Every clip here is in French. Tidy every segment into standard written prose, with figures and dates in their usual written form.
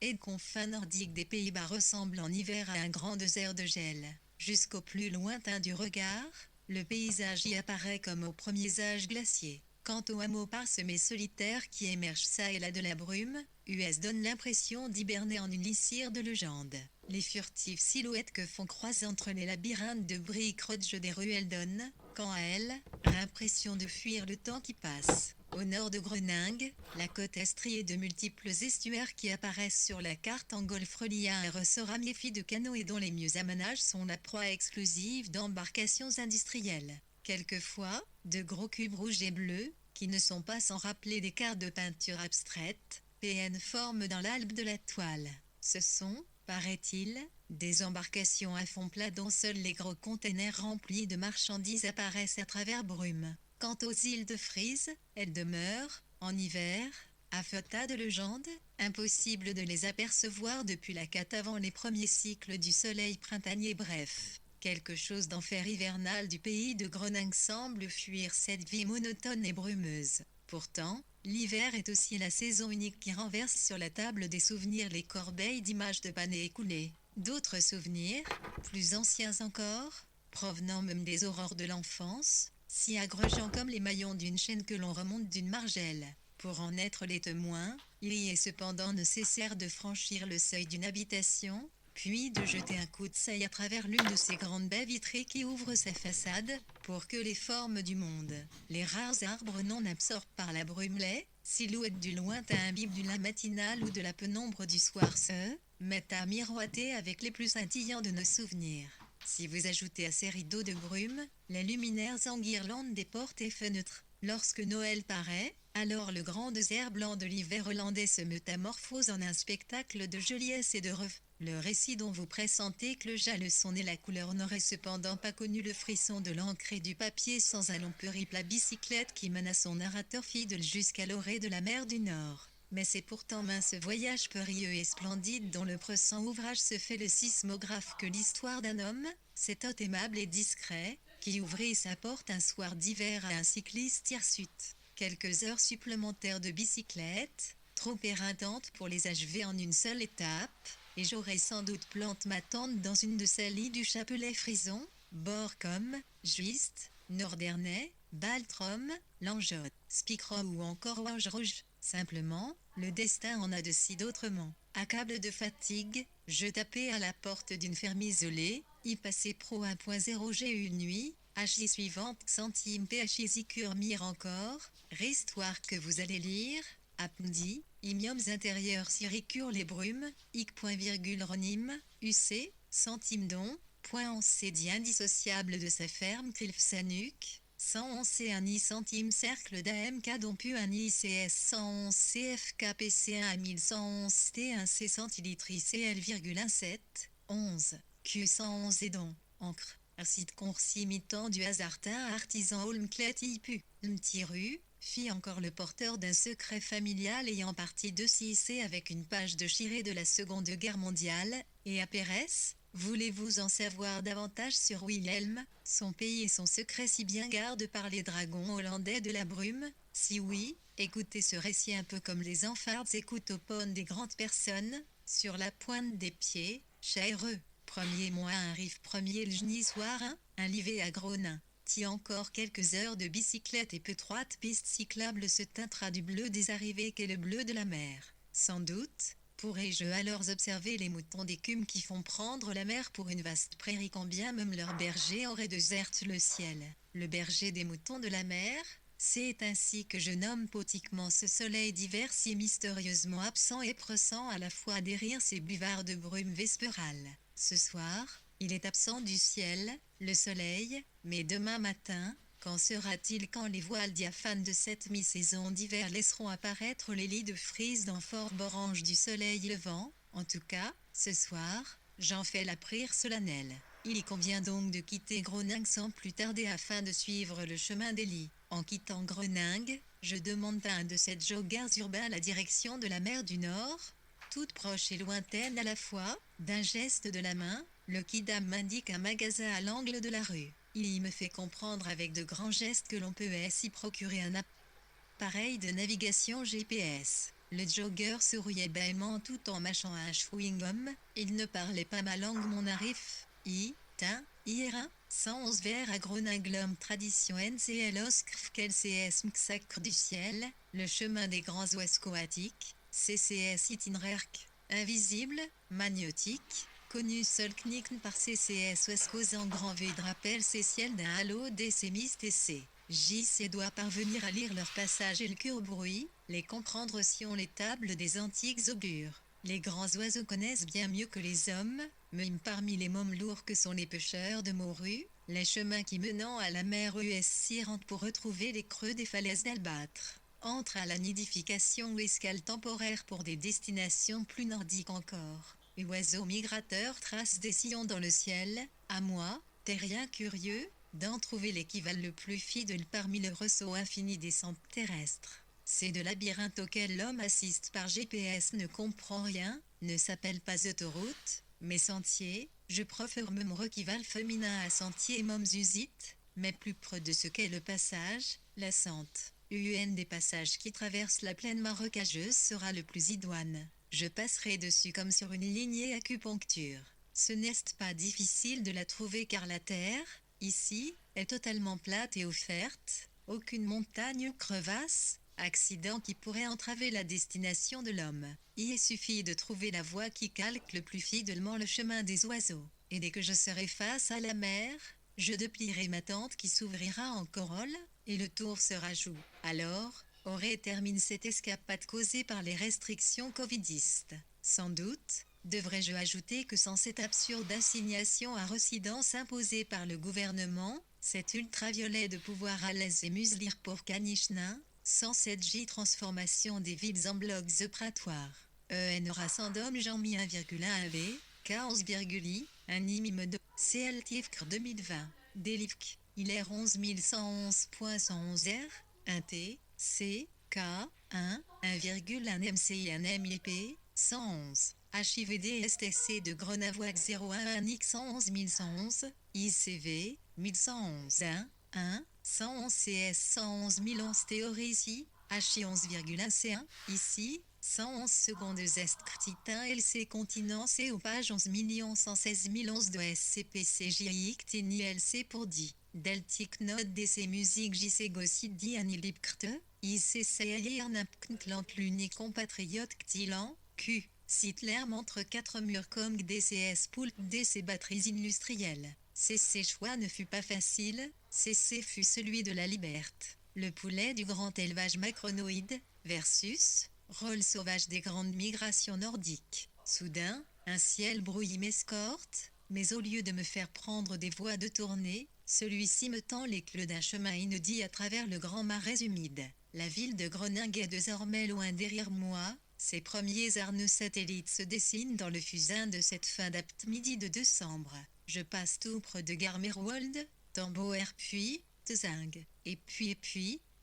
et confins nordiques des Pays-Bas ressemblent en hiver à un grand désert de gel. Jusqu'au plus lointain du regard, le paysage y apparaît comme aux premiers âges glaciers. Quant aux hameaux parsemés solitaires qui émergent çà et là de la brume, US donne l'impression d'hiberner en une lisière de légendes. Les furtives silhouettes que font croiser entre les labyrinthes de briques roches des ruelles donnent, quant à elles, l'impression de fuir le temps qui passe. Au nord de Groningue, la côte est striée de multiples estuaires qui apparaissent sur la carte en golfe relié à un ressort ramifié de canaux et dont les mieux aménages sont la proie exclusive d'embarcations industrielles. Quelquefois, de gros cubes rouges et bleus, qui ne sont pas sans rappeler des cartes de peinture abstraite, PN forment dans l'albe de la toile. Ce sont, paraît-il, des embarcations à fond plat dont seuls les gros containers remplis de marchandises apparaissent à travers brume. Quant aux îles de Frise, elles demeurent, en hiver, à feu de légendes, impossible de les apercevoir depuis la cate avant les premiers cycles du soleil printanier. Bref, quelque chose d'enfer hivernal du pays de Groningue semble fuir cette vie monotone et brumeuse. Pourtant, l'hiver est aussi la saison unique qui renverse sur la table des souvenirs les corbeilles d'images de pannées écoulées. D'autres souvenirs, plus anciens encore, provenant même des aurores de l'enfance, si agrégeants comme les maillons d'une chaîne que l'on remonte d'une margelle. Pour en être les témoins, il y est cependant nécessaire de franchir le seuil d'une habitation, puis de jeter un coup d'œil à travers l'une de ces grandes baies vitrées qui ouvrent sa façade, pour que les formes du monde, les rares arbres non absorbés par la brume, les silhouettes du lointain imbibes du la matinale ou de la pénombre du soir se mettent à miroiter avec les plus scintillants de nos souvenirs. Si vous ajoutez à ces rideaux de brume, les luminaires enguirlandent des portes et fenêtres, lorsque Noël paraît, alors le grand désert blanc de l'hiver hollandais se métamorphose en un spectacle de joliesse et de le récit dont vous pressentez que le le son et la couleur n'auraient cependant pas connu le frisson de l'encre et du papier sans un long périple à bicyclette qui mène à son narrateur fidèle jusqu'à l'orée de la mer du Nord. Mais c'est pourtant ce voyage périlleux et splendide dont le pressant ouvrage se fait le sismographe que l'histoire d'un homme, cet hôte aimable et discret, qui ouvrit sa porte un soir d'hiver à un cycliste hirsute. Quelques heures supplémentaires de bicyclette, trop éreintantes pour les achever en une seule étape, et j'aurais sans doute plante ma tente dans une de ces lits du Chapelet frison, bord comme, Juist, Norderney, Baltrum, Langeotte, Spicro ou encore Ange Rouge. Simplement, le destin en a de si d'autrement. Accablé de fatigue, je tapais à la porte d'une ferme isolée, y passais pro 1.0 j'ai eu une nuit, HI suivante centime PHI mire encore, histoire que vous allez lire, apndi, imiomes intérieurs siricure les brumes, ronim, UC, centime don, point on s'est dit indissociable de sa ferme Cliff-Sanuc, 111 C1 centime cercle d'AMK dont pu un ICS 111 CFKPC1 à 1111 T1C centilitres ICL,17, 11, Q111 et don, encre. Site concis imitant du hasardin artisan Olmclet Ipu, Mtiru, fit encore le porteur d'un secret familial ayant parti de Cissé avec une page de Chiré de la Seconde Guerre mondiale, et à Pérez, voulez-vous en savoir davantage sur Wilhelm, son pays et son secret si bien gardé par les dragons hollandais de la brume? Si oui, écoutez ce récit un peu comme les enfards écoutent au pont des grandes personnes, sur la pointe des pieds, chèreux. Premier mois arrive premier le jeudi soir, un livet à Gronin. Ti encore quelques heures de bicyclette et peu étroite piste cyclable se teintera du bleu des arrivées qu'est le bleu de la mer. Sans doute, pourrais-je alors observer les moutons d'écume qui font prendre la mer pour une vaste prairie quand bien même leur berger aurait déserte le ciel. Le berger des moutons de la mer, c'est ainsi que je nomme potiquement ce soleil d'hiver si mystérieusement absent et pressant à la fois derrière ces buvards de brume vespérale. Ce soir, il est absent du ciel, le soleil, mais demain matin, quand sera-t-il quand les voiles diaphanes de cette mi-saison d'hiver laisseront apparaître les lits de frise dans fort orange du soleil levant? En tout cas, ce soir, j'en fais la prière solennelle. Il y convient donc de quitter Groningue sans plus tarder afin de suivre le chemin des lits. En quittant Groningue, je demande à un de ces joggers urbains la direction de la mer du Nord, toute proche et lointaine à la fois. D'un geste de la main, le kidam m'indique un magasin à l'angle de la rue. Il y me fait comprendre avec de grands gestes que l'on peut s'y procurer un appareil de navigation GPS. Le jogger souriait bêtement tout en mâchant un chewing-gum. Il ne parlait pas ma langue, mon arif. IR1, 111 vers à Groninglum tradition NCLOS KLCS Mxacre du ciel, le chemin des grands oiseaux aquatiques, CCS itinéraire invisible, magnétique, connu seul knickn par CCS Wescos en grand V drapel c'est ciel d'un halo DC mist et C. JC doit parvenir à lire leur passage et le cœur bruit, les comprendre si on les tables des antiques augures. Les grands oiseaux connaissent bien mieux que les hommes, même parmi les mômes lourds que sont les pêcheurs de morues, les chemins qui menant à la mer US s'y rendent pour retrouver les creux des falaises d'Albâtre. Entre à la nidification ou escale temporaire pour des destinations plus nordiques encore. Les oiseaux migrateurs tracent des sillons dans le ciel, à moi, terrien curieux, d'en trouver l'équivalent le plus fidèle parmi le ressaut infini des centres terrestres. C'est de labyrinthe auquel l'homme assiste par GPS ne comprend rien, ne s'appelle pas autoroute, mais sentier. Je préfère même requival féminin à sentier mômes usite, mais plus près de ce qu'est le passage, la sente. UN des passages qui traversent la plaine marécageuse sera le plus idoine. Je passerai dessus comme sur une lignée acupuncture. Ce n'est pas difficile de la trouver car la terre, ici, est totalement plate et offerte, aucune montagne ou crevasse, accident qui pourrait entraver la destination de l'homme. Il suffit de trouver la voie qui calque le plus fidèlement le chemin des oiseaux. Et dès que je serai face à la mer, je déplierai ma tente qui s'ouvrira en corolle, et le tour sera joue. Alors, aurait termine cette escapade causée par les restrictions covidistes. Sans doute, devrais-je ajouter que sans cette absurde assignation à résidence imposée par le gouvernement, cet ultraviolet de pouvoir à l'aise et muselir pour caniche-nain, sans cette transformation des villes en blocs operatoires. EN Rassandom Jean-Mi 1,1 V, K11,I, un IMIM de CLTIFCR 2020. Délivc, il est 11111.111 R, 1 T, C, K, 1, 1,1 MCI 1 MIP, 111. HIVD STC de Grenavoix 01 X 111 ICV 1111 1 111 CS 111 011 théorie ici, HI11,1 C1, ici, 111 secondes Est Titan LC continent C au page 11 116 011 de SCPCJI TINI LC pour 10. Deltic Node DC Musique JC Gossid Di Anilipkrt, ICCI Arnapkntlant l'unique compatriote Ctilan, Q. Sitler montre 4 murs comme DCS Poult DC batteries industrielles. CC choix ne fut pas facile, CC fut celui de la liberté. Le poulet du grand élevage macronoïde, versus, rôle sauvage des grandes migrations nordiques. Soudain, un ciel brouillé m'escorte, mais au lieu de me faire prendre des voies de tournée, celui-ci me tend les clous d'un chemin inédit à travers le grand marais humide. La ville de Groningue est désormais loin derrière moi. Ces premiers arneux satellites se dessinent dans le fusain de cette fin d'après-midi de décembre. Je passe tout près de Garmerwold, Tamboer puis, Tzing. Et puis,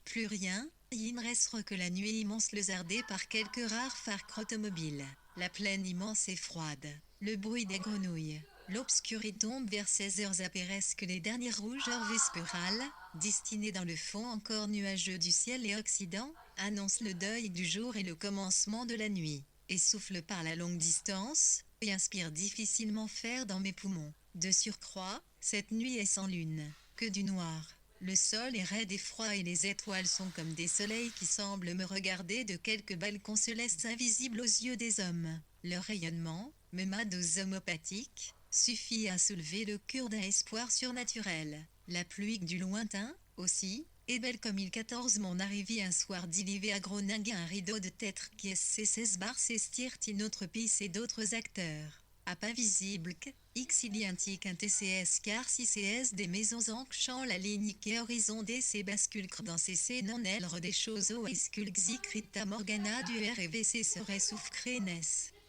plus rien. Il ne reste que la nuit immense lézardée par quelques rares phares automobiles. La plaine immense et froide. Le bruit des grenouilles. L'obscurité tombe vers 16 heures apéresque les dernières rougeurs vespérales, destinées dans le fond encore nuageux du ciel et occident, annoncent le deuil du jour et le commencement de la nuit, et souffle par la longue distance, et inspire difficilement fer dans mes poumons. De surcroît, cette nuit est sans lune, que du noir. Le sol est raide et froid et les étoiles sont comme des soleils qui semblent me regarder de quelques balcons célestes invisibles aux yeux des hommes. Leur rayonnement, même à dose homopathique, suffit à soulever le cœur d'un espoir surnaturel. La pluie du lointain, aussi, est belle comme il 14 mon arrivée un soir d'Ilivé à Groningue un rideau de tête qui SC16 bar s'estirent in autre piste et d'autres acteurs. À pas visible que, X identique un TCS car si CS des maisons ancchant la ligne qui horizon DC bascule dans CC non elle des choses au escul Xicrita Morgana du R et VC serait souffrenes.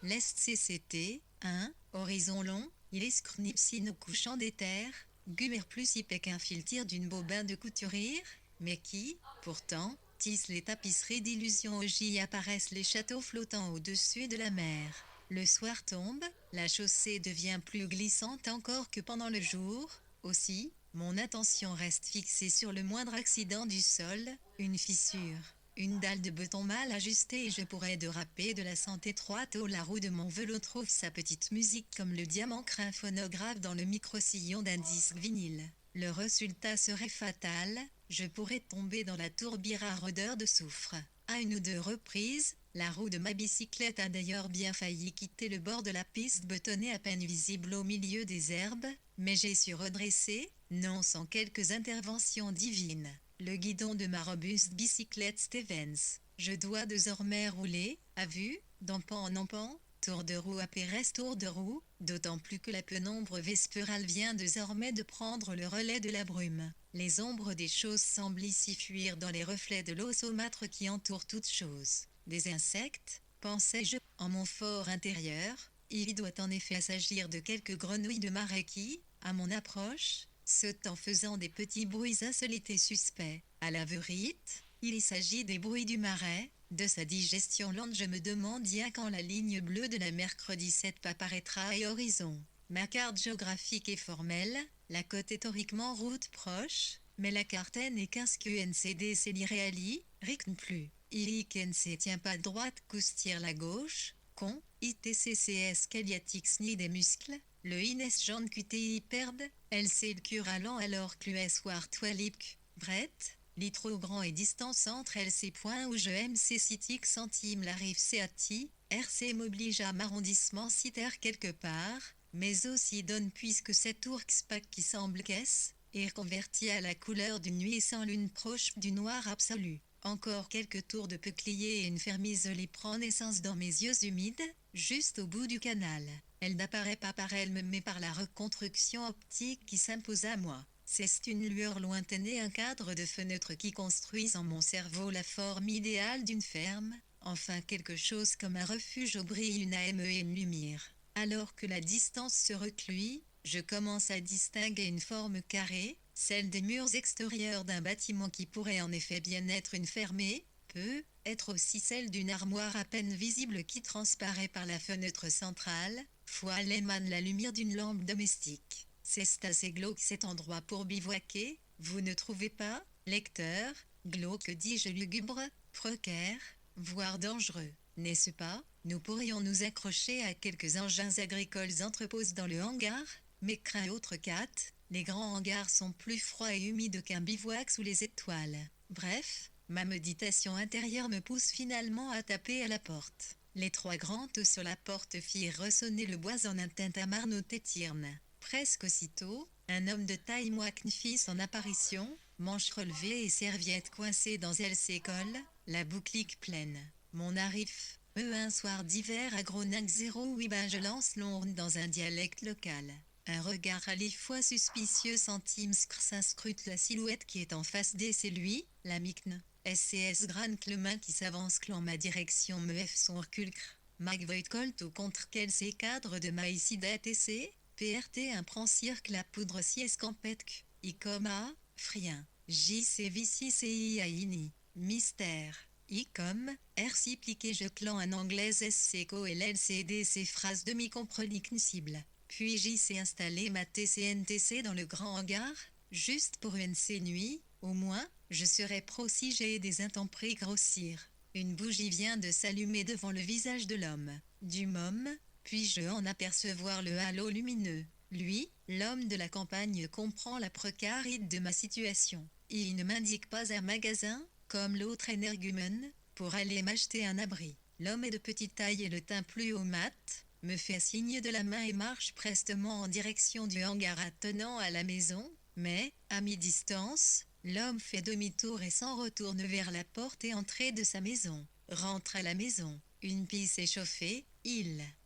L'Est CCT, 1, horizon long, il escrnipsine au couchant des terres, gumer plus hypec infiltire d'une bobin de couturière, mais qui, pourtant, tisse les tapisseries d'illusions au J apparaissent les châteaux flottants au-dessus de la mer. Le soir tombe, la chaussée devient plus glissante encore que pendant le jour, aussi, mon attention reste fixée sur le moindre accident du sol, une fissure, Une dalle de béton mal ajustée et je pourrais déraper de la santé étroite où la roue de mon vélo trouve sa petite musique comme le diamant crin phonographe dans le micro-sillon d'un disque vinyle. Le résultat serait fatal, je pourrais tomber dans la tourbière à odeur de soufre. À une ou deux reprises, la roue de ma bicyclette a d'ailleurs bien failli quitter le bord de la piste bétonnée à peine visible au milieu des herbes, mais j'ai su redresser, non sans quelques interventions divines, le guidon de ma robuste bicyclette Stevens. Je dois désormais rouler, à vue, d'empan en empan, tour de roue à Pérez tour de roue, d'autant plus que la pénombre vespérale vient désormais de prendre le relais de la brume. Les ombres des choses semblent ici fuir dans les reflets de l'eau saumâtre qui entoure toute chose. Des insectes, pensais-je, en mon fort intérieur. Il doit en effet s'agir de quelques grenouilles de marais qui, à mon approche, sautent en faisant des petits bruits insolites et suspects. À la vérité, il s'agit des bruits du marais, de sa digestion lente. Je me demande bien quand la ligne bleue de la mercredi 7 apparaîtra à horizon. Ma carte géographique est formelle, la côte est théoriquement route proche, mais la carte n'est qu'un QNCD c'est l'irréali, RIC plus. ILICNC tient pas droite coustire la gauche, con, ITCCS caliatix ni des muscles, le INES Jean QTI perde, LC le curalant alors QS war toilipque, bret, litro grand et distance entre LC point où je MC citic centime la rive CATI, RC m'oblige à m'arrondissement citer quelque part, mais aussi donne puisque cet ours pack qui semble qu'est, est converti à la couleur d'une nuit sans lune proche du noir absolu. Encore quelques tours de peuplier et une ferme isolée prend naissance dans mes yeux humides, juste au bout du canal. Elle n'apparaît pas par elle-même mais par la reconstruction optique qui s'impose à moi. C'est une lueur lointaine et un cadre de fenêtre qui construisent en mon cerveau la forme idéale d'une ferme, enfin quelque chose comme un refuge où brille une âme et une lumière. Alors que la distance se reclue, je commence à distinguer une forme carrée, celle des murs extérieurs d'un bâtiment qui pourrait en effet bien être une fermée, peut être aussi celle d'une armoire à peine visible qui transparaît par la fenêtre centrale, foile émane la lumière d'une lampe domestique. C'est assez glauque cet endroit pour bivouaquer, vous ne trouvez pas, lecteur, glauque dis-je lugubre, précaire, voire dangereux, n'est-ce pas? Nous pourrions nous accrocher à quelques engins agricoles entreposés dans le hangar, mais crains autre cat, les grands hangars sont plus froids et humides qu'un bivouac sous les étoiles. Bref, ma méditation intérieure me pousse finalement à taper à la porte. Les trois grandes sur la porte firent ressonner le bois en un tintamarre tétirne. Presque aussitôt, un homme de taille moyenne fit son apparition, manches relevées et serviette coincée dans elle s'école, la bouclique pleine. Mon arrif, un soir d'hiver à Groningue 08 ben je lance l'onde dans un dialecte local. Un regard à la fois suspicieux s'inscrute la silhouette qui est en face d'elle, c'est lui, la micne. SCS Gran Clemin qui s'avance en ma direction me f son reculcre. Magvoit colt au contre quel ces cadres de maïcide ATC, PRT un prend cirque la poudre si escampetque, icoma, frien, JC Vici CI Aini, mystère. I comme, RC pliqué je clan un anglaise SCO et l'LCD ces phrases demi-compréhensibles. Puis j'y sais installer ma TCNTC dans le grand hangar, juste pour une nuit, au moins, je serai pro si j'ai des intempéries grossir. Une bougie vient de s'allumer devant le visage de l'homme. Du môme, puis-je en apercevoir le halo lumineux. Lui, l'homme de la campagne comprend la précarité de ma situation. Il ne m'indique pas un magasin, comme l'autre énergumène, pour aller m'acheter un abri. L'homme est de petite taille et le teint plus haut mat, me fait signe de la main et marche prestement en direction du hangar attenant à la maison, mais, à mi-distance, l'homme fait demi-tour et s'en retourne vers la porte et entrée de sa maison. Rentre à la maison, une pisse est chauffée,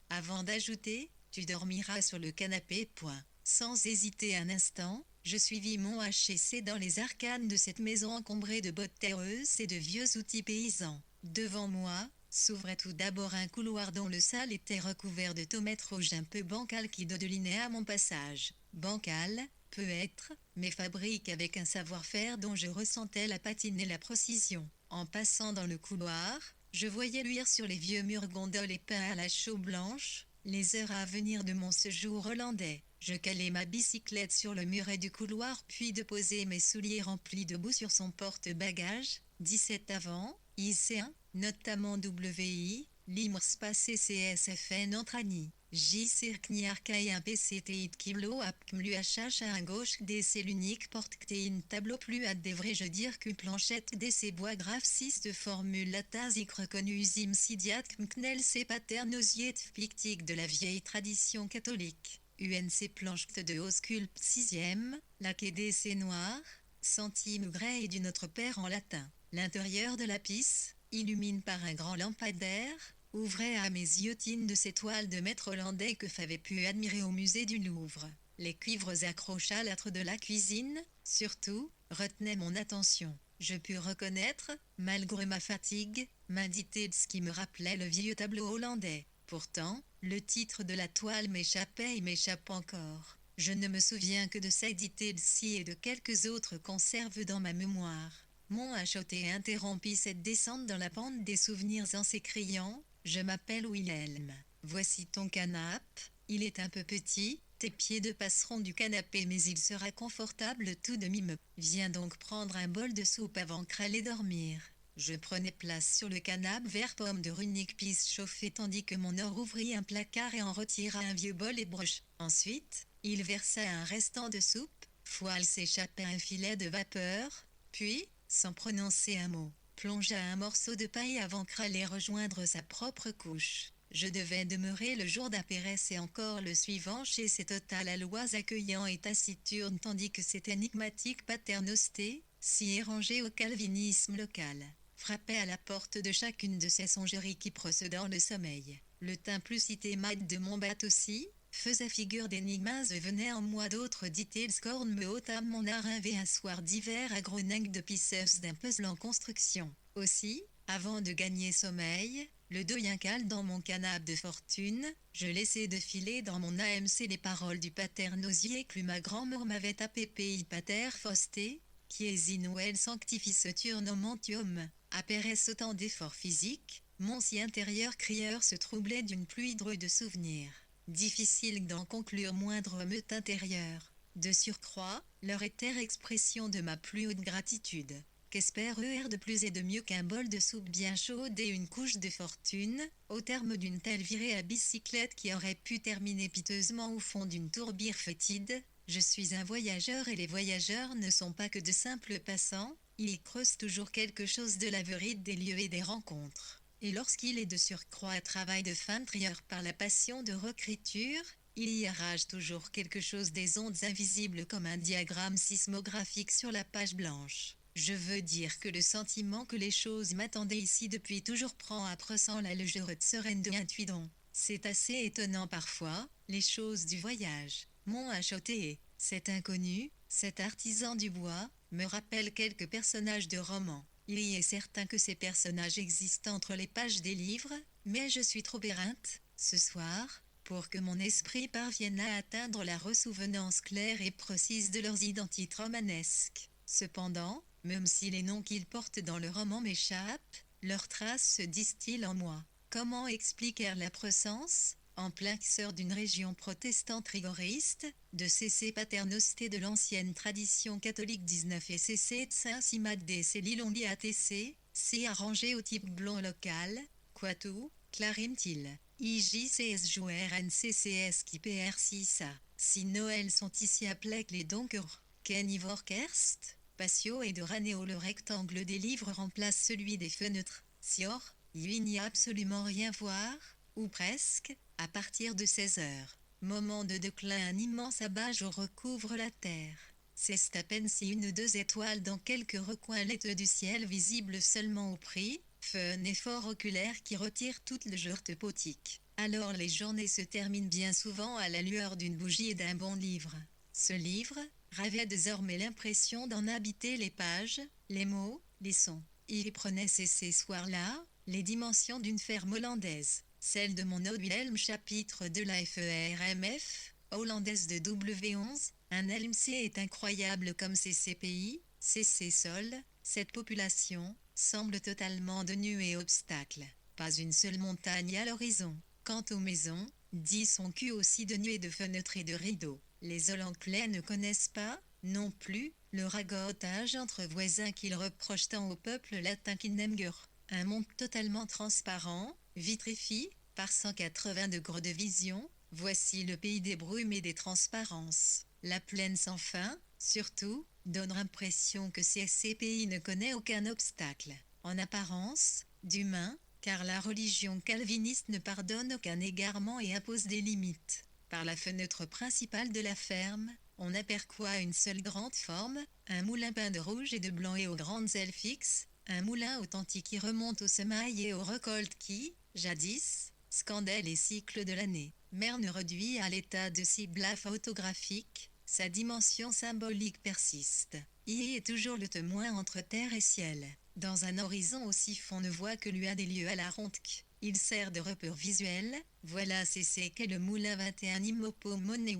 avant d'ajouter, tu dormiras sur le canapé, point. Sans hésiter un instant, je suivis mon HCC dans les arcanes de cette maison encombrée de bottes terreuses et de vieux outils paysans. Devant moi, s'ouvrait tout d'abord un couloir dont le sol était recouvert de tomates rouges un peu bancal qui dodelinait à mon passage. Bancal, peut être, mais fabrique avec un savoir-faire dont je ressentais la patine et la précision. En passant dans le couloir, je voyais luire sur les vieux murs gondoles et peints à la chaux blanche, les heures à venir de mon séjour hollandais. Je calai ma bicyclette sur le muret du couloir puis de poser mes souliers remplis de boue sur son porte-bagages. 17 avant, IC1, notamment WI, Limr space CSFN Entrani, J Circniarca un PCT Kiblo Apkmlu HH à gauche DC l'unique porte une tableau plus à devrais je dire que planchette DC bois graphe 6 de formule latazic reconnu zim sidiat kmknel c'est paternosiet pictique de la vieille tradition catholique. UNC planche de Ausculp 6e, la DC noir, centime grès et du Notre Père en latin. L'intérieur de la pisse, illumine par un grand lampadaire, ouvrait à mes yeux tine de ces toiles de maître hollandais que j'avais pu admirer au musée du Louvre. Les cuivres accrochâtres de la cuisine, surtout, retenaient mon attention. Je pus reconnaître, malgré ma fatigue, m'indiquer ce qui me rappelait le vieux tableau hollandais. Pourtant, le titre de la toile m'échappait et m'échappe encore. Je ne me souviens que de cette dité-ci et de quelques autres conserves dans ma mémoire. Mon achoté interrompit cette descente dans la pente des souvenirs en s'écriant « Je m'appelle Wilhelm. Voici ton canapé. Il est un peu petit, tes pieds de passeront du canapé mais il sera confortable tout de même. Viens donc prendre un bol de soupe avant d'aller dormir. » Je prenais place sur le canapé vert pomme de runique pisse chauffé tandis que mon or ouvrit un placard et en retira un vieux bol et broche. Ensuite, il versa un restant de soupe, foile s'échappa un filet de vapeur, puis, sans prononcer un mot, plongea un morceau de paille avant d'aller rejoindre sa propre couche. Je devais demeurer le jour d'Apérès et encore le suivant chez ces total à lois accueillants et taciturnes tandis que cette énigmatique paternosté, si érangée au calvinisme local, frappait à la porte de chacune de ces songeries qui procédant le sommeil. Le teint plus cité mat de mon bat aussi, faisait figure d'énigmes et venait en moi d'autres dit-il scorn me ôta mon arrivé un soir d'hiver à Groningue de pissers d'un puzzle en construction. Aussi, avant de gagner sommeil, le dos bien calme dans mon canapé de fortune, je laissais défiler dans mon AMC les paroles du pater Nosier que ma grand-mère m'avait tapé pays pater Fausté, qui est Noël sanctifice turnamentium, apéresse autant d'efforts physiques, mon si intérieur crieur se troublait d'une pluie de souvenirs. Difficile d'en conclure moindre meute intérieure. De surcroît, leur était expression de ma plus haute gratitude. Qu'espère-er de plus et de mieux qu'un bol de soupe bien chaude et une couche de fortune, au terme d'une telle virée à bicyclette qui aurait pu terminer piteusement au fond d'une tourbière fétide. Je suis un voyageur et les voyageurs ne sont pas que de simples passants, ils y creusent toujours quelque chose de la vérité des lieux et des rencontres. Et lorsqu'il est de surcroît un travail de fin trieur par la passion de recriture, il y arrache toujours quelque chose des ondes invisibles comme un diagramme sismographique sur la page blanche. Je veux dire que le sentiment que les choses m'attendaient ici depuis toujours prend à pressant la légère sereine de Intuidon. C'est assez étonnant parfois, les choses du voyage. Mon achoté, cet inconnu, cet artisan du bois, me rappelle quelques personnages de romans. Il y est certain que ces personnages existent entre les pages des livres, mais je suis trop éreinte, ce soir, pour que mon esprit parvienne à atteindre la ressouvenance claire et précise de leurs identités romanesques. Cependant, même si les noms qu'ils portent dans le roman m'échappent, leurs traces se distillent en moi. Comment expliquer la présence, en plein cœur d'une région protestante rigoriste, de ces paternostés de l'ancienne tradition catholique 19 et CC de Saint-Simad des Célilondi ATC, si arrangé au type blond local, Quatou, Clarim-t-il, IJCS jouer NCCS qui PR6A, si Noël sont ici appelés les donkers, Kenny-Vorkerst, Patio et de Ranéo le rectangle des livres remplace celui des fenêtres, Sior, il n'y a absolument rien voir, ou presque, à partir de 16 heures. Moment de déclin, un immense abat-jour recouvre la terre. C'est à peine si une ou deux étoiles dans quelques recoins laiteux du ciel visibles seulement au prix, fait un effort oculaire qui retire toute le jurte potique. Alors les journées se terminent bien souvent à la lueur d'une bougie et d'un bon livre. Ce livre revêt désormais l'impression d'en habiter les pages, les mots, les sons. Il y prenait ces soirs-là, les dimensions d'une ferme hollandaise. Celle de mon Wilhelm chapitre de la FERMF, hollandaise de W11, un LMC est incroyable comme CCPI, CC Sol, cette population, semble totalement dénuée et obstacles. Pas une seule montagne à l'horizon. Quant aux maisons, dit son cul aussi dénuées de fenêtres et de rideaux. Les Hollandais ne connaissent pas, non plus, le ragotage entre voisins qu'ils reprochent tant au peuple latin qu'ils n'aiment guère. un monde totalement transparent, vitréfié, par 180 degrés de vision, voici le pays des brumes et des transparences. La plaine sans fin, surtout, donne l'impression que ces pays ne connaît aucun obstacle, en apparence, d'humain, car la religion calviniste ne pardonne aucun égarement et impose des limites. Par la fenêtre principale de la ferme, on aperçoit une seule grande forme, un moulin peint de rouge et de blanc et aux grandes ailes fixes, un moulin authentique qui remonte aux semailles et aux récoltes qui, jadis, scandaient les cycles de l'année. Merne réduit à l'état de cible photographique, sa dimension symbolique persiste. Il est toujours le témoin entre terre et ciel. Dans un horizon aussi fond ne voit que lui a des lieux à la ronde. Il sert de repère visuel. Voilà c'est qu'est le moulin 21 Imopo Moné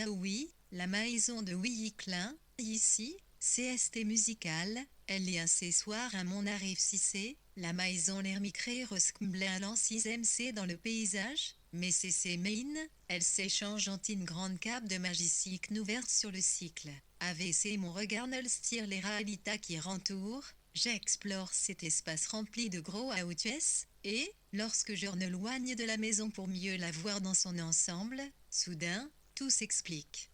oui, la maison de Willy Klein, ici, CST musical, elle est un soir à mon arrive 6C, la maison l'ermicré rescmblain 6MC dans le paysage, mais c'est main, elle s'échange en une grande cape de magicique ouverte sur le cycle. AVC mon regard ne stire les réalités qui rentourent, j'explore cet espace rempli de gros outils, et, lorsque je m'éloigne de la maison pour mieux la voir dans son ensemble, soudain, tout s'explique.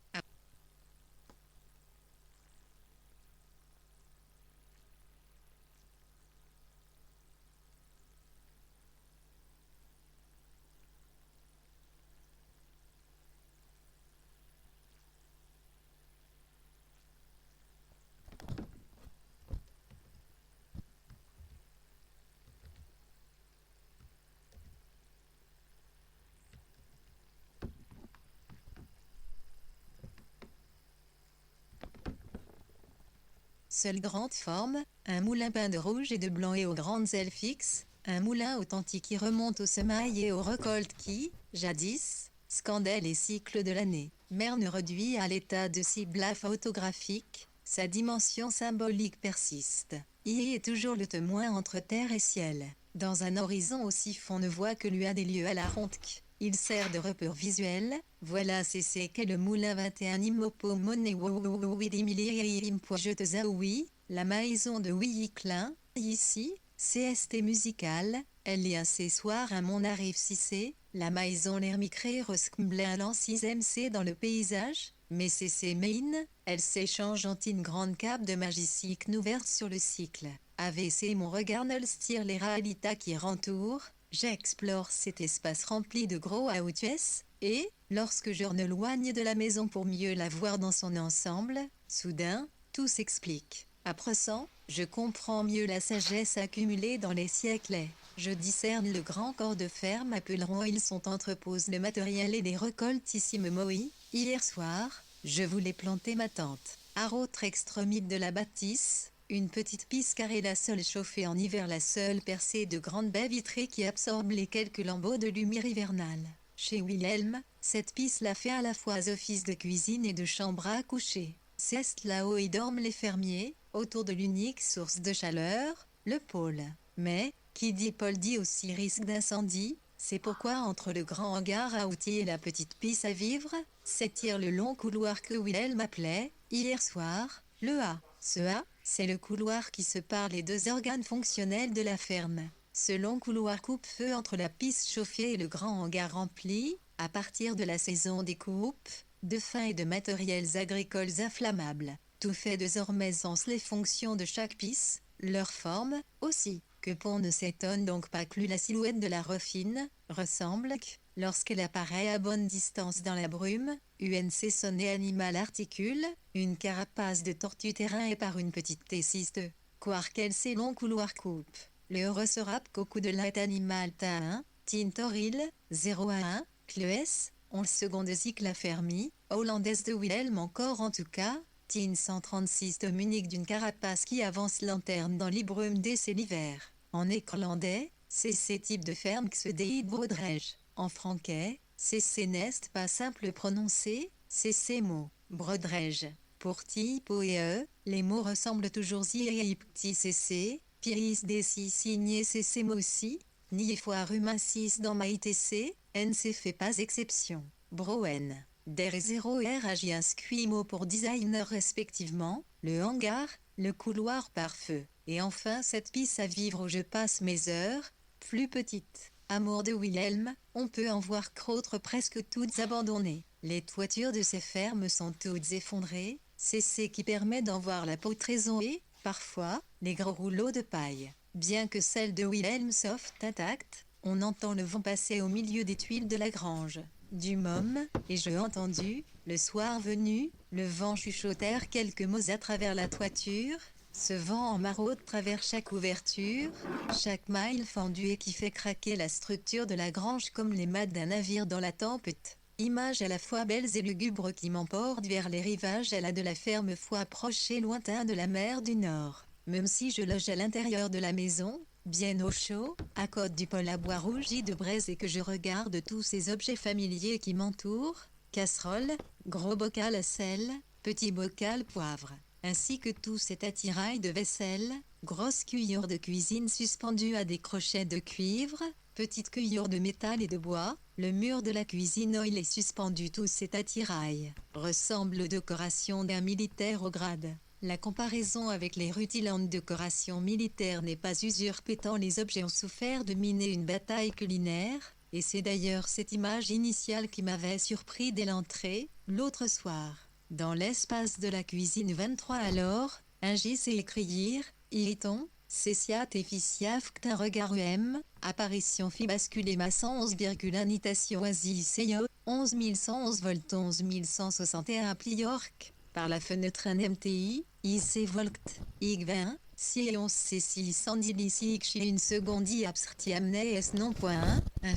Seule grande forme, un moulin peint de rouge et de blanc et aux grandes ailes fixes, un moulin authentique qui remonte aux semailles et aux récoltes qui, jadis, scandaient les cycles de l'année. Merne réduit à l'état de cible photographique, sa dimension symbolique persiste. Il est toujours le témoin entre terre et ciel. Dans un horizon aussi fond ne voit que lui a des lieux à la ronde. Il sert de repère visuel. Voilà c'est qu'est le moulin 21 Imopo Moné oui, la maison de Willy Klein, ici, CST musical, elle est un soir à mon arrive 6C, la maison l'ermicré rescmblain 6MC dans le paysage, mais c'est main, elle s'échange en une grande cape de magicique ouverte sur le cycle. AVC mon regard ne stire les réalités qui rentourent, j'explore cet espace rempli de gros outils, et, lorsque je m'éloigne de la maison pour mieux la voir dans son ensemble, soudain, tout s'explique. À présent, je comprends mieux la sagesse accumulée dans les siècles et je discerne le grand corps de ferme appeleront ils sont entrepose le matériel et les récoltes ici me moi. Hier soir, je voulais planter ma tente. À l'autre extrémité de la bâtisse, une petite piste carrée la seule chauffée en hiver la seule percée de grandes baies vitrées qui absorbent les quelques lambeaux de lumière hivernale. Chez Wilhelm, cette piste la fait à la fois office de cuisine et de chambre à coucher. C'est là où y dorment les fermiers, autour de l'unique source de chaleur, le pôle. Mais, qui dit pôle dit aussi risque d'incendie, c'est pourquoi entre le grand hangar à outils et la petite piste à vivre, s'étire le long couloir que Wilhelm appelait, hier soir, le A. Ce A, c'est le couloir qui sépare les deux organes fonctionnels de la ferme. Ce long couloir coupe-feu entre la piste chauffée et le grand hangar rempli, à partir de la saison des coupes, de fin et de matériels agricoles inflammables. Tout fait désormais sens les fonctions de chaque piste, leur forme, aussi, que Pont ne s'étonne donc pas que la silhouette de la refine, ressemble, lorsqu'elle apparaît à bonne distance dans la brume, UNC sonné animal articule, une carapace de tortue terrain et par une petite tessis de, quel ces longs couloirs coupe. Le heureux sera cocu de l'at animal ta 1, Tintoril, 0 à 1, Cloès, 11 secondes cycle fermi, hollandaise de Wilhelm encore en tout cas, Tin 136 de Munich d'une carapace qui avance lanterne dans l'hybrume dès c'est l'hiver. En éclandais, c'est ces types de ferme que se déhide brodrège. En franquais, c'est ces nest pas simple prononcé, c'est ces mots, brodrège. Pour typo et les mots ressemblent toujours y petit cc, piris déci signé cc aussi, ni foire humain 6 dans maïtc, nc fait pas exception. Broen. Der et 0 R agit inscrit mot pour designer respectivement, le hangar, le couloir par feu. Et enfin cette pisse à vivre où je passe mes heures, plus petite. Amour de Wilhelm, on peut en voir qu'autres presque toutes abandonnées. Les toitures de ces fermes sont toutes effondrées, c'est ce qui permet d'en voir la potraison et, parfois, les gros rouleaux de paille. Bien que celle de Wilhelm soit intacte, on entend le vent passer au milieu des tuiles de la grange. Du môme, et j'ai entendu, le soir venu, le vent chuchotèrent quelques mots à travers la toiture, ce vent en maraude travers chaque ouverture, chaque maille fendue et qui fait craquer la structure de la grange comme les mâts d'un navire dans la tempête. Images à la fois belles et lugubres qui m'emportent vers les rivages à la de la ferme fois proche et lointain de la mer du Nord. Même si je loge à l'intérieur de la maison, bien au chaud, à côté du poêle à bois rougi de braise et que je regarde tous ces objets familiers qui m'entourent, casserole, gros bocal à sel, petit bocal poivre, ainsi que tout cet attirail de vaisselle, grosses cuillères de cuisine suspendues à des crochets de cuivre, petites cuillères de métal et de bois, le mur de la cuisine où il est suspendu tout cet attirail, ressemble aux décorations d'un militaire au grade. La comparaison avec les rutilantes décorations militaires n'est pas usurpée tant les objets ont souffert de miner une bataille culinaire, et c'est d'ailleurs cette image initiale qui m'avait surpris dès l'entrée, l'autre soir. Dans l'espace de la cuisine 23 alors, un gis et écrire, irriton, cessiat et fissiaf un regard apparition fi basculé ma 111,1 nitation asiseo, 11111 volt 11161 pliorc. Par la fenêtre un MTI, IC Volt, IG20, si 11 C 610 ici une seconde I abstrtiamne S non point 1,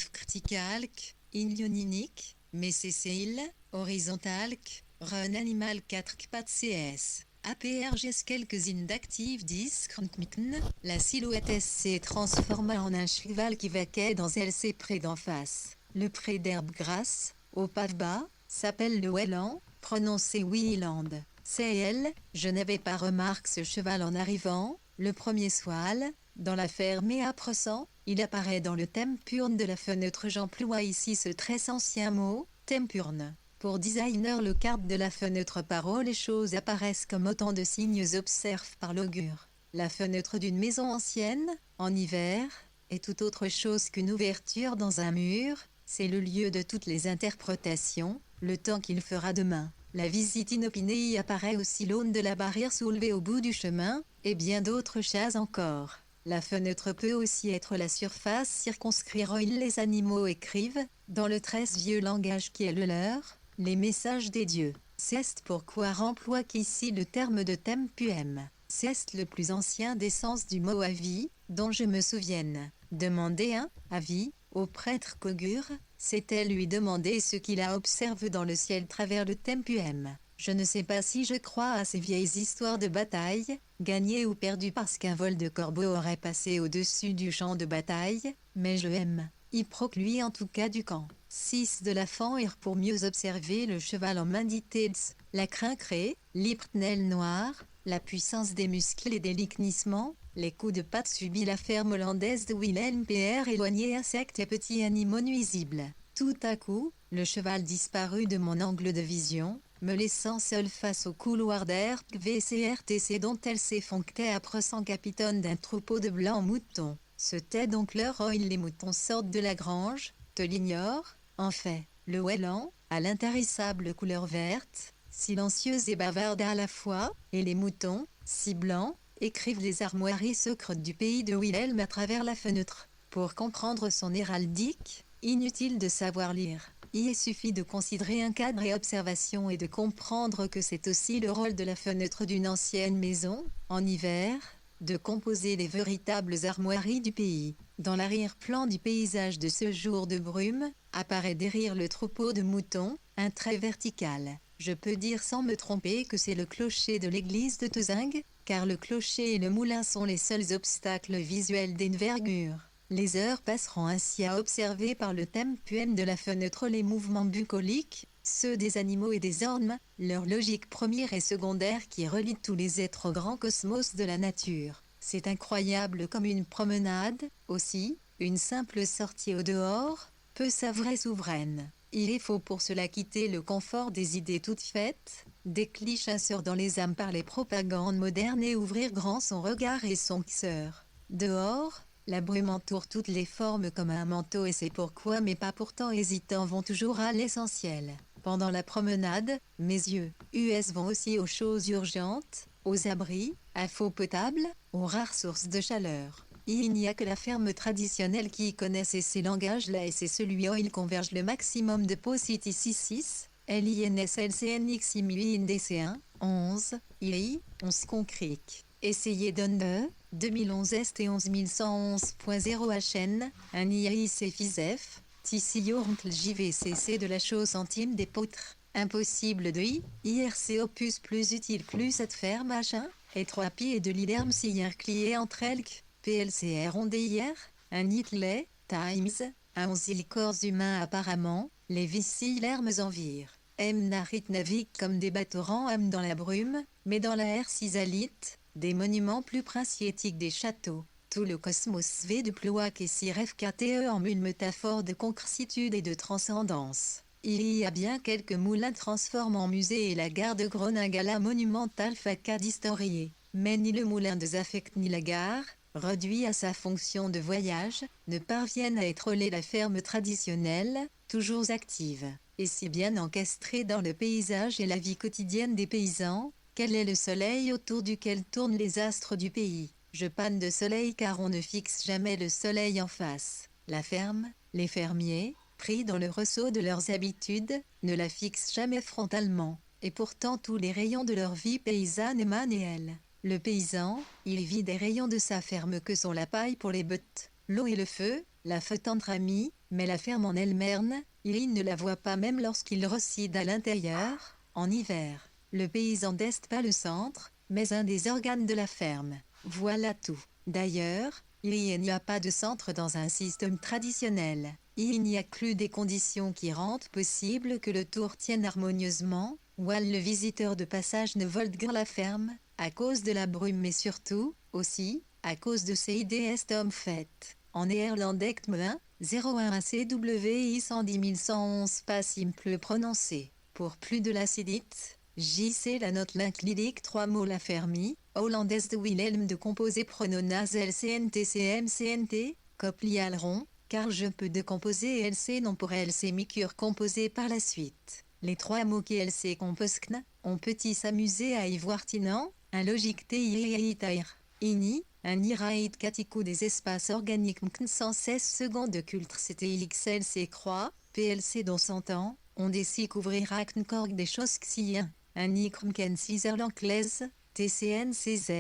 calque, ignioninique, mais CCIL, horizontalque, run animal 4 kpat CS. APRGS quelques-unes d'actifs discrètement, la silhouette SC transforma en un cheval qui vaquait dans LC près d'en face. Le pré d'herbe grasse, au pave bas, s'appelle le Welland, prononcé Wieland. C'est elle, je n'avais pas remarqué ce cheval en arrivant, le premier soir, dans la ferme et après ça, il apparaît dans le tempurne de la fenêtre. J'emploie ici ce très ancien mot, tempurne. Pour designer le cadre de la fenêtre parole les choses apparaissent comme autant de signes observés par l'augure. La fenêtre d'une maison ancienne, en hiver, est tout autre chose qu'une ouverture dans un mur, c'est le lieu de toutes les interprétations, le temps qu'il fera demain. La visite inopinée y apparaît aussi l'aune de la barrière soulevée au bout du chemin, et bien d'autres choses encore. La fenêtre peut aussi être la surface circonscrite où les animaux écrivent, dans le très vieux langage qui est le leur, les messages des dieux. C'est pourquoi remploie qu'ici le terme de tempuem. C'est le plus ancien des sens du mot avis, dont je me souvienne. Demander un avis au prêtre qu'augure, c'était lui demander ce qu'il a observé dans le ciel travers le tempuem. Je ne sais pas si je crois à ces vieilles histoires de bataille, gagnées ou perdues parce qu'un vol de corbeau aurait passé au-dessus du champ de bataille, mais je aime y procluer en tout cas du camp. 6 de la fanir pour mieux observer le cheval en main d'Iteds, la crinquerée, l'hypnelle noire, la puissance des muscles et des liquenissements, les coups de patte subis la ferme hollandaise de Wilhelm PR éloigné insectes et petits animaux nuisibles. Tout à coup, le cheval disparut de mon angle de vision, me laissant seul face au couloir d'air VCRTC dont elle s'effondrait après son capitaine d'un troupeau de blancs moutons. C'était donc l'heure où les moutons sortent de la grange, te l'ignore, en fait, le Welland, à l'intarissable couleur verte, silencieuse et bavarde à la fois, et les moutons, si blancs, écrivent les armoiries secrètes du pays de Wilhelm à travers la fenêtre. Pour comprendre son héraldique, inutile de savoir lire. Il suffit de considérer un cadre et observation et de comprendre que c'est aussi le rôle de la fenêtre d'une ancienne maison, en hiver, de composer les véritables armoiries du pays. Dans l'arrière-plan du paysage de ce jour de brume, apparaît derrière le troupeau de moutons, un trait vertical. Je peux dire sans me tromper que c'est le clocher de l'église de Tezing, car le clocher et le moulin sont les seuls obstacles visuels d'envergure. Les heures passeront ainsi à observer par le tempuem de la fenêtre les mouvements bucoliques, ceux des animaux et des ormes, leur logique première et secondaire qui relie tous les êtres au grand cosmos de la nature. C'est incroyable comme une promenade, aussi, une simple sortie au dehors, peut s'avouer souveraine. Il est faux pour cela quitter le confort des idées toutes faites, des chasseurs dans les âmes par les propagandes modernes et ouvrir grand son regard et son cœur. Dehors, la brume entoure toutes les formes comme un manteau et c'est pourquoi mes pas pourtant hésitants vont toujours à l'essentiel. Pendant la promenade, mes yeux, US vont aussi aux choses urgentes, aux abris, à l'eau potable, aux rares sources de chaleur. Il n'y a que la ferme traditionnelle qui connaisse ces langages-là et c'est celui où il converge le maximum de Positi 66, LINSLCNXIMUINDC1, 11, II, 11 Concric. Essayez donne 2011 ST 11111.0 HN, un IAIC FISEF, Tissiorntl JVCC de la chose centime des poutres. Impossible de IRC opus plus utile plus cette ferme H1, et 3 pieds de l'IDERM si un clié entre elles, PLCR on hier, un Hitley, Times, un 11 corps humains apparemment, les vici-lermes envirent. M Narit navigue comme des bateaux M dans la brume, mais dans la air cisalite, des monuments plus princiétiques des châteaux. Tout le cosmos V de Ploac et SIRFKTE en une métaphore de concrétitude et de transcendance. Il y a bien quelques moulins transformés en musée et la gare de Groningala monumentale faca d'historier. Mais ni le moulin de Zafek ni la gare, réduit à sa fonction de voyage, ne parviennent à étrôler la ferme traditionnelle, toujours active, et si bien encastrée dans le paysage et la vie quotidienne des paysans, quel est le soleil autour duquel tournent les astres du pays. Je panne de soleil car on ne fixe jamais le soleil en face. La ferme, les fermiers, pris dans le ressaut de leurs habitudes, ne la fixent jamais frontalement, et pourtant tous les rayons de leur vie paysanne émanent et elle. Le paysan, il vit des rayons de sa ferme que sont la paille pour les bêtes, l'eau et le feu, la fête entre amis, mais la ferme en elle-même, il ne la voit pas même lorsqu'il réside à l'intérieur, en hiver. Le paysan n'est pas le centre, mais un des organes de la ferme. Voilà tout. D'ailleurs, il n'y a pas de centre dans un système traditionnel. Il n'y a que des conditions qui rendent possible que le tour tienne harmonieusement, while le visiteur de passage ne vole guère la ferme, à cause de la brume mais surtout, aussi, à cause de ces idées hommes faites. En néerlandais 01 CWI 110111 pas simple prononcé. Pour plus de l'acidite, JC la note l'inclidique 3 mots la fermie, hollandaise de Wilhelm de composé prononasel CNT, coplialeron, car je peux décomposer LC non pour LC micure composé par la suite. Les 3 mots qui LC composkn, on peut y s'amuser à y voir tinant, un logique TIAITAIR, INI, un iraïd katikou des espaces organiques mkn 116 secondes de culte CTXLC croix, PLC dont s'entend, on décide couvrir aknkorg des choses xien, un ikrmken 6 heures l'anglaise, TCNCZ,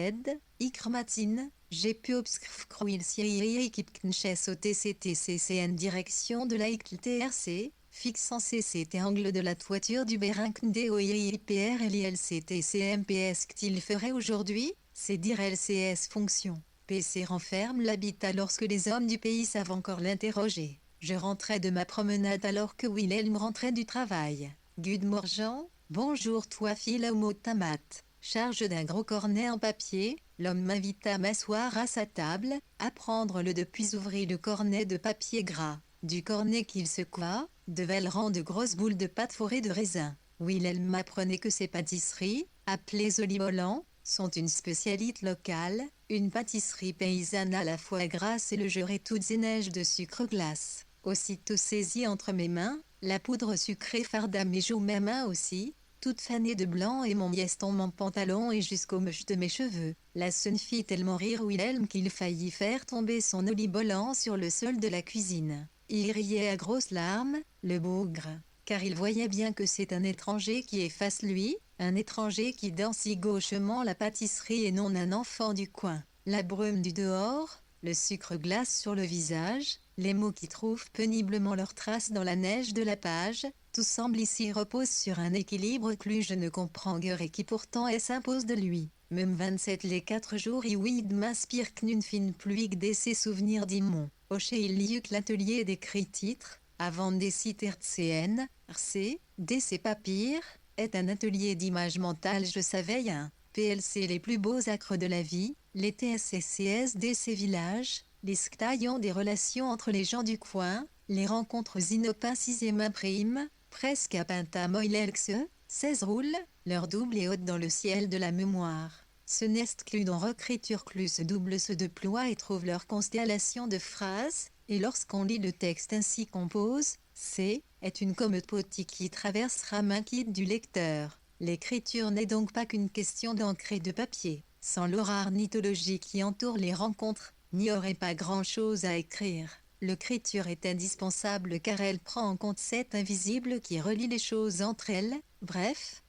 ikrmatine, GP obskrfkruil siaïkipknches au TCTCCN direction de la ICTRC, fixant CCT angle de la toiture du BerinkndoïIPR LILCTCMPS qu'il ferait aujourd'hui, c'est dire LCS fonction. PC renferme l'habitat lorsque les hommes du pays savent encore l'interroger. Je rentrais de ma promenade alors que Wilhelm rentrait du travail. Good morgen, bonjour toi Philomo Tamat. Charge d'un gros cornet en papier, l'homme m'invita à m'asseoir à sa table, à prendre le depuis ouvrit le cornet de papier gras. Du cornet qu'il secoua, devait le rang de grosses boules de pâte forées de raisin. Wilhelm m'apprenait que ces pâtisseries, appelées olivolants, sont une spécialité locale, une pâtisserie paysanne à la fois grasse et le juret toutes et neiges de sucre glace. Aussitôt saisie entre mes mains, la poudre sucrée farda mes joues, mes mains aussi, toute fanée de blanc et mon mieston mon pantalon et jusqu'aux mèches de mes cheveux. La sonne fit tellement rire Wilhelm qu'il faillit faire tomber son olivolant sur le sol de la cuisine. Il riait à grosses larmes, le bougre, car il voyait bien que c'est un étranger qui est face lui, un étranger qui danse si gauchement la pâtisserie et non un enfant du coin. La brume du dehors, le sucre glace sur le visage, les mots qui trouvent péniblement leurs traces dans la neige de la page, tout semble ici repose sur un équilibre que je ne comprends guère et qui pourtant s'impose de lui. Même 27 les 4 jours et oui m'inspire qu'une fine pluie de ses souvenirs d'Imon. Chez il y eut que l'atelier d'écrit titre, avant des sites RCN, RC, DC Papyr, est un atelier d'image mentale je savais un. PLC les plus beaux acres de la vie, les TSCCS DC villages, les sctaillons des relations entre les gens du coin, les rencontres inopinces et prime, presque à Pinta Moilelxe, 16 roulent, leur double et haute dans le ciel de la mémoire. Ce n'exclut dans recriture plus se double se déploie et trouve leur constellation de phrases, et lorsqu'on lit le texte ainsi compose, c'est, est une commode poétique qui traversera main quitte du lecteur. L'écriture n'est donc pas qu'une question d'encre et de papier. Sans l'aura ornithologique qui entoure les rencontres, n'y aurait pas grand-chose à écrire. L'écriture est indispensable car elle prend en compte cet invisible qui relie les choses entre elles. Bref,